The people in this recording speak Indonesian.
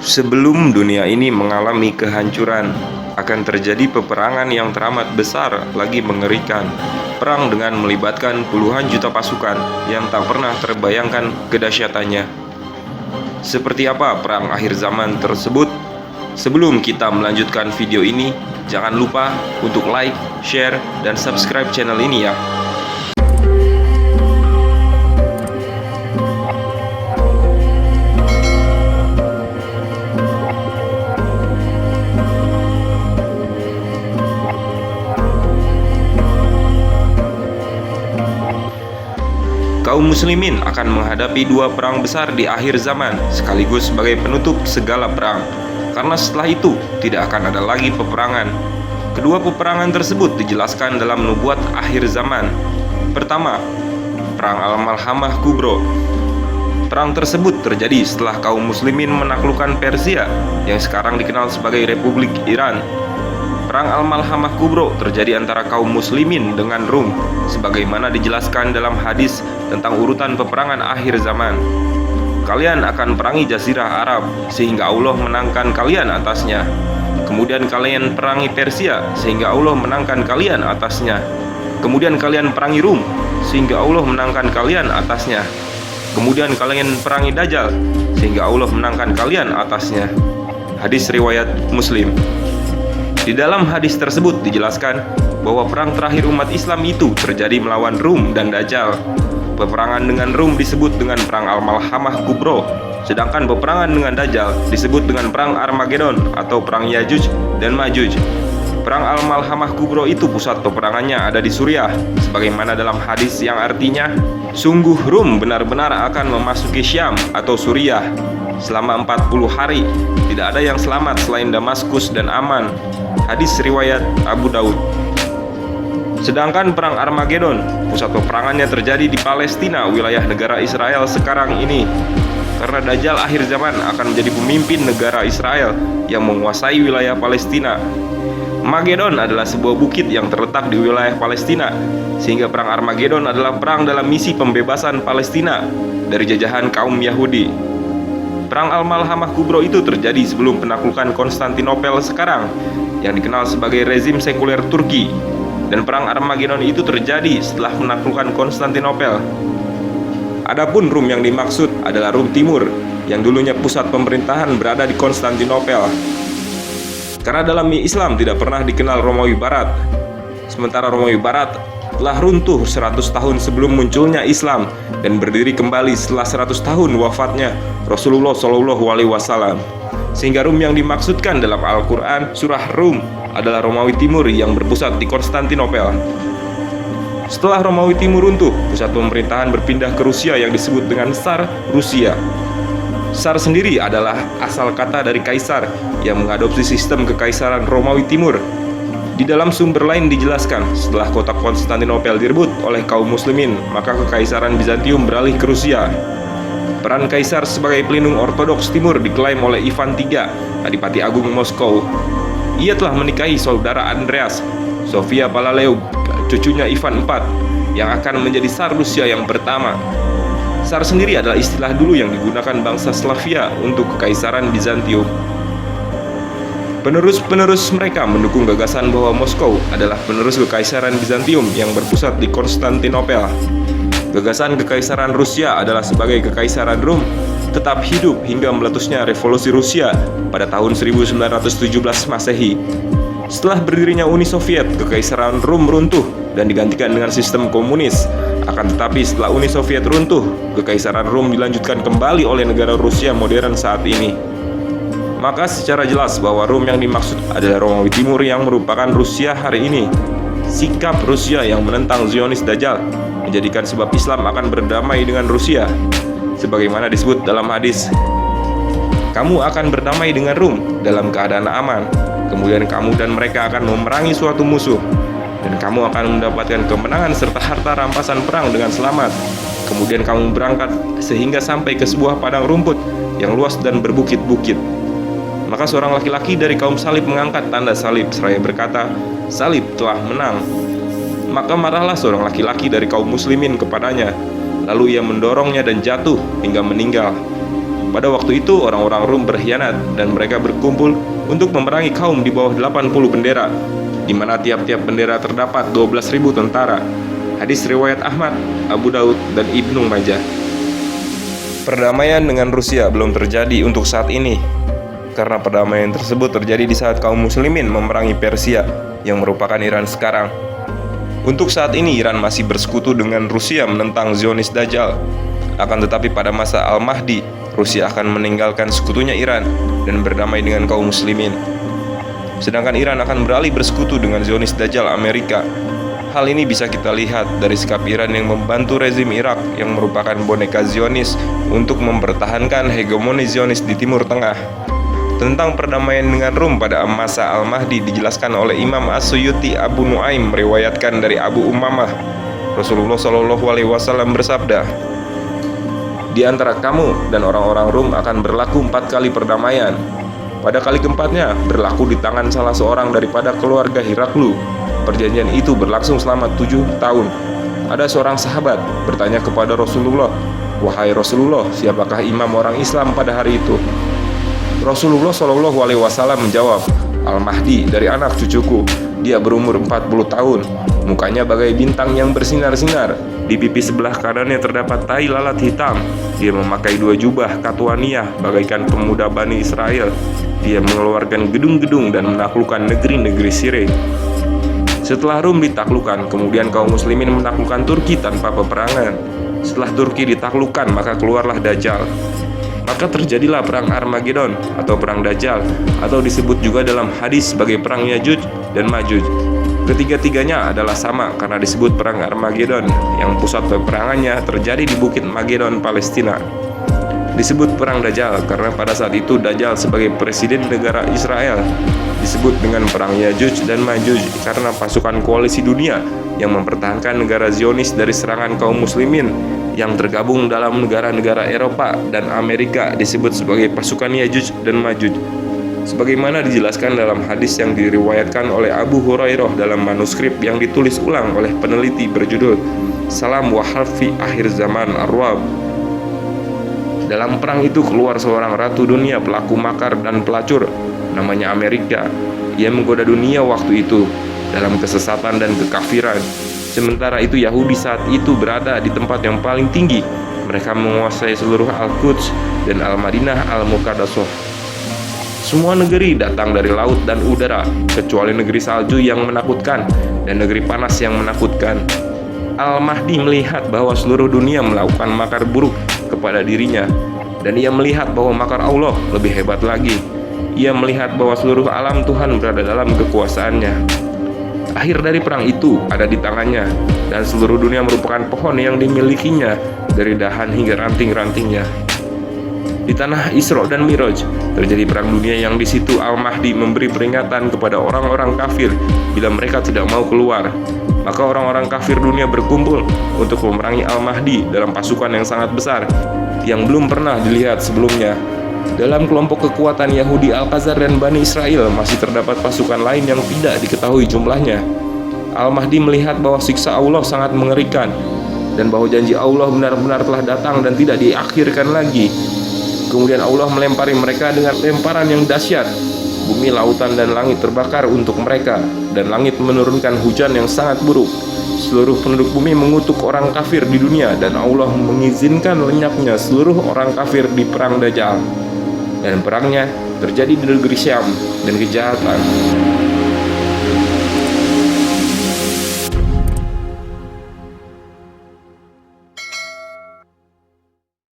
Sebelum dunia ini mengalami kehancuran, akan terjadi peperangan yang teramat besar lagi mengerikan. Perang dengan melibatkan puluhan juta pasukan yang tak pernah terbayangkan kedahsyatannya. Seperti apa perang akhir zaman tersebut? Sebelum kita melanjutkan video ini, jangan lupa untuk like, share, dan subscribe channel ini ya. Kaum muslimin akan menghadapi dua perang besar di akhir zaman sekaligus sebagai penutup segala perang. Karena setelah itu tidak akan ada lagi peperangan. Kedua peperangan tersebut dijelaskan dalam nubuat akhir zaman. Pertama, Perang Al-Malhamah Kubro. Perang tersebut terjadi setelah kaum muslimin menaklukkan Persia yang sekarang dikenal sebagai Republik Iran. Perang Al-Malhamah Kubro terjadi antara kaum muslimin dengan Rum, sebagaimana dijelaskan dalam hadis tentang urutan peperangan akhir zaman. Kalian akan perangi Jazirah Arab, sehingga Allah menangkan kalian atasnya. Kemudian kalian perangi Persia, sehingga Allah menangkan kalian atasnya. Kemudian kalian perangi Rum, sehingga Allah menangkan kalian atasnya. Kemudian kalian perangi Dajjal, sehingga Allah menangkan kalian atasnya. Hadis riwayat Muslim. Di dalam hadis tersebut dijelaskan bahwa perang terakhir umat Islam itu terjadi melawan Rum dan Dajjal. Peperangan dengan Rum disebut dengan Perang Al-Malhamah Kubro, sedangkan peperangan dengan Dajjal disebut dengan Perang Armageddon atau Perang Yajuj dan Majuj. Perang Al-Malhamah Kubro itu pusat peperangannya ada di Suriah, sebagaimana dalam hadis yang artinya, sungguh Rum benar-benar akan memasuki Syam atau Suriah selama 40 hari. Tidak ada yang selamat selain Damaskus dan Aman. Hadis riwayat Abu Daud. Sedangkan Perang Armageddon, pusat peperangannya terjadi di Palestina, wilayah negara Israel sekarang ini. Karena Dajjal akhir zaman akan menjadi pemimpin negara Israel yang menguasai wilayah Palestina. Magedon adalah sebuah bukit yang terletak di wilayah Palestina, sehingga Perang Armageddon adalah perang dalam misi pembebasan Palestina dari jajahan kaum Yahudi. Perang Al-Malhamah Kubro itu terjadi sebelum penaklukan Konstantinopel sekarang, yang dikenal sebagai rezim sekuler Turki. Dan Perang Armageddon itu terjadi setelah menaklukkan Konstantinopel. Adapun Rum yang dimaksud adalah Rum Timur, yang dulunya pusat pemerintahan berada di Konstantinopel. Karena dalam Islam tidak pernah dikenal Romawi Barat. Sementara Romawi Barat telah runtuh 100 tahun sebelum munculnya Islam dan berdiri kembali setelah 100 tahun wafatnya Rasulullah SAW. Sehingga Rum yang dimaksudkan dalam Al-Quran surah Rum adalah Romawi Timur yang berpusat di Konstantinopel. Setelah Romawi Timur runtuh, pusat pemerintahan berpindah ke Rusia yang disebut dengan Tsar Rusia. Tsar sendiri adalah asal kata dari kaisar yang mengadopsi sistem kekaisaran Romawi Timur. Di dalam sumber lain dijelaskan, setelah kota Konstantinopel direbut oleh kaum muslimin, maka kekaisaran Bizantium beralih ke Rusia. Peran kaisar sebagai pelindung ortodoks timur diklaim oleh Ivan III, Adipati Agung Moskow. Ia telah menikahi saudara Andreas, Sofia Palaiolog, cucunya Ivan IV, yang akan menjadi Tsar Rusia yang pertama. Tsar sendiri adalah istilah dulu yang digunakan bangsa Slavia untuk kekaisaran Bizantium. Penerus-penerus mereka mendukung gagasan bahwa Moskow adalah penerus kekaisaran Bizantium yang berpusat di Konstantinopel. Gagasan kekaisaran Rusia adalah sebagai kekaisaran Rum tetap hidup hingga meletusnya revolusi Rusia pada tahun 1917 Masehi. Setelah berdirinya Uni Soviet, kekaisaran Rum runtuh dan digantikan dengan sistem komunis. Akan tetapi setelah Uni Soviet runtuh, kekaisaran Rum dilanjutkan kembali oleh negara Rusia modern saat ini. Maka secara jelas bahwa Rum yang dimaksud adalah Romawi Timur yang merupakan Rusia hari ini. Sikap Rusia yang menentang Zionis Dajjal menjadikan sebab Islam akan berdamai dengan Rusia. Sebagaimana disebut dalam hadis, kamu akan berdamai dengan Rum dalam keadaan aman. Kemudian kamu dan mereka akan memerangi suatu musuh, dan kamu akan mendapatkan kemenangan serta harta rampasan perang dengan selamat. Kemudian kamu berangkat sehingga sampai ke sebuah padang rumput yang luas dan berbukit-bukit. Maka seorang laki-laki dari kaum salib mengangkat tanda salib seraya berkata, salib telah menang. Maka marahlah seorang laki-laki dari kaum muslimin kepadanya. Lalu ia mendorongnya dan jatuh hingga meninggal. Pada waktu itu orang-orang Rum berkhianat dan mereka berkumpul untuk memerangi kaum di bawah 80 bendera, di mana tiap-tiap bendera terdapat 12.000 tentara. Hadis riwayat Ahmad, Abu Daud, dan Ibnu Majah. Perdamaian dengan Rusia belum terjadi untuk saat ini, karena perdamaian tersebut terjadi di saat kaum muslimin memerangi Persia yang merupakan Iran sekarang. Untuk saat ini Iran masih bersekutu dengan Rusia menentang Zionis Dajjal. Akan tetapi pada masa Al-Mahdi, Rusia akan meninggalkan sekutunya Iran dan berdamai dengan kaum muslimin. Sedangkan Iran akan beralih bersekutu dengan Zionis Dajjal Amerika. Hal ini bisa kita lihat dari sikap Iran yang membantu rezim Irak yang merupakan boneka Zionis untuk mempertahankan hegemoni Zionis di Timur Tengah. Tentang perdamaian dengan Rum pada masa Al-Mahdi dijelaskan oleh Imam As-Suyuti Abu Nuaim meriwayatkan dari Abu Umamah, Rasulullah SAW bersabda, "Di antara kamu dan orang-orang Rum akan berlaku 4 kali perdamaian. Pada kali keempatnya berlaku di tangan salah seorang daripada keluarga Hiraklu. Perjanjian itu berlangsung selama 7 tahun. Ada seorang sahabat bertanya kepada Rasulullah, 'Wahai Rasulullah, siapakah imam orang Islam pada hari itu?' Rasulullah SAW menjawab, 'Al-Mahdi dari anak cucuku. Dia berumur 40 tahun. Mukanya bagai bintang yang bersinar-sinar. Di pipi sebelah kanannya terdapat tai lalat hitam. Dia memakai 2 jubah katwaniyah bagaikan pemuda Bani Israel. Dia mengeluarkan gedung-gedung dan menaklukkan negeri-negeri Sirih.' Setelah Rum ditaklukkan, kemudian kaum muslimin menaklukkan Turki tanpa peperangan. Setelah Turki ditaklukkan, maka keluarlah Dajjal. Maka terjadilah perang Armageddon atau perang Dajjal, atau disebut juga dalam hadis sebagai perang Yajuj dan Majuj. Ketiga-tiganya adalah sama karena disebut perang Armageddon, yang pusat peperangannya terjadi di Bukit Magedon, Palestina. Disebut perang Dajjal karena pada saat itu Dajjal sebagai presiden negara Israel. Disebut dengan perang Yajuj dan Majuj karena pasukan koalisi dunia yang mempertahankan negara Zionis dari serangan kaum muslimin yang tergabung dalam negara-negara Eropa dan Amerika disebut sebagai pasukan Yajuj dan Majuj. Sebagaimana dijelaskan dalam hadis yang diriwayatkan oleh Abu Hurairah dalam manuskrip yang ditulis ulang oleh peneliti berjudul Salam wa Harfi Akhir Zaman Arwab. Dalam perang itu keluar seorang ratu dunia pelaku makar dan pelacur, namanya Amerika. Ia menggoda dunia waktu itu dalam kesesatan dan kekafiran. Sementara itu Yahudi saat itu berada di tempat yang paling tinggi. Mereka menguasai seluruh Al-Quds dan Al-Madinah Al-Muqaddasah. Semua negeri datang dari laut dan udara, kecuali negeri salju yang menakutkan dan negeri panas yang menakutkan. Al-Mahdi melihat bahwa seluruh dunia melakukan makar buruk kepada dirinya, dan ia melihat bahwa makar Allah lebih hebat lagi. Ia melihat bahwa seluruh alam Tuhan berada dalam kekuasaannya. Akhir dari perang itu ada di tangannya, dan seluruh dunia merupakan pohon yang dimilikinya dari dahan hingga ranting-rantingnya. Di tanah Isra dan Miraj terjadi perang dunia yang di situ Al-Mahdi memberi peringatan kepada orang-orang kafir bila mereka tidak mau keluar. Maka orang-orang kafir dunia berkumpul untuk memerangi Al-Mahdi dalam pasukan yang sangat besar yang belum pernah dilihat sebelumnya. Dalam kelompok kekuatan Yahudi Al-Khazar dan Bani Israel masih terdapat pasukan lain yang tidak diketahui jumlahnya. Al-Mahdi melihat bahwa siksa Allah sangat mengerikan dan bahwa janji Allah benar-benar telah datang dan tidak diakhirkan lagi. Kemudian Allah melempari mereka dengan lemparan yang dahsyat. Bumi, lautan, dan langit terbakar untuk mereka, dan langit menurunkan hujan yang sangat buruk. Seluruh penduduk bumi mengutuk orang kafir di dunia, dan Allah mengizinkan lenyapnya seluruh orang kafir di perang Dajjal. Dan perangnya terjadi di negeri Syam dan kejahatan.